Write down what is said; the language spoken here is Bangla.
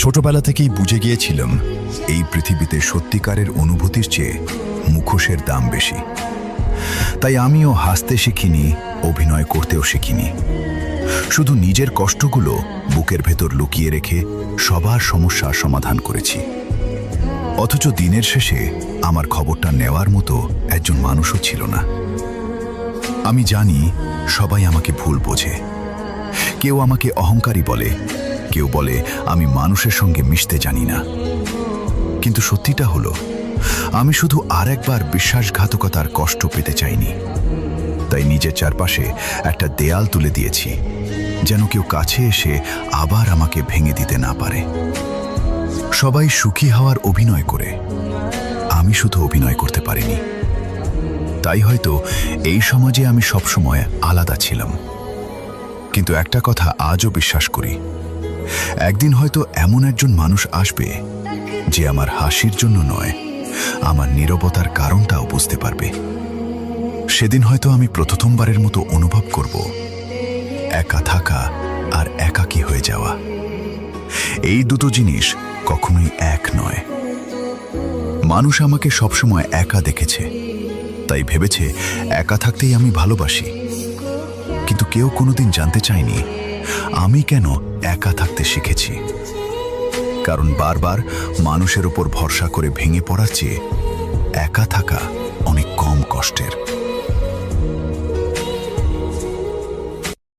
ছোটবেলা থেকেই বুঝে গিয়েছিলাম এই পৃথিবীতে সত্যিকারের অনুভূতির চেয়ে মুখোশের দাম বেশি। তাই আমিও হাসতে শিখিনি, অভিনয় করতেও শিখিনি। শুধু নিজের কষ্টগুলো বুকের ভেতর লুকিয়ে রেখে সবার সমস্যার সমাধান করেছি। অথচ দিনের শেষে আমার খবরটা নেওয়ার মতো একজন মানুষও ছিল না। আমি জানি সবাই আমাকে ভুল বোঝে। কেউ আমাকে অহংকারী বলে, কেউ বলে আমি মানুষের সঙ্গে মিশতে জানি না। কিন্তু সত্যিটা হলো, আমি শুধু আরেকবার বিশ্বাসঘাতকতার কষ্ট পেতে চাইনি। তাই নিজের চারপাশে একটা দেয়াল তুলে দিয়েছি, যেন কেউ কাছে এসে আবার আমাকে ভেঙে দিতে না পারে। সবাই সুখী হওয়ার অভিনয় করে, আমি শুধু অভিনয় করতে পারিনি। তাই হয়তো এই সমাজে আমি সবসময় আলাদা ছিলাম। কিন্তু একটা কথা আজও বিশ্বাস করি, একদিন হয়তো এমন একজন মানুষ আসবে যে আমার হাসির জন্য নয়, আমার নীরবতার কারণটাও বুঝতে পারবে। সেদিন হয়তো আমি প্রথমবারের মতো অনুভব করব একা থাকা আর একাকী হয়ে যাওয়া। এই দুটো জিনিস কখনোই এক নয়। মানুষ আমাকে সবসময় একা দেখেছে, তাই ভেবেছে একা থাকতেই আমি ভালোবাসি। কিন্তু কেউ কোনোদিন জানতে চায়নি আমি কেন একা থাকতে শিখেছি। কারণ বারবার মানুষের উপর ভরসা করে ভেঙে পড়ার চেয়ে একা থাকা অনেক কম কষ্টের।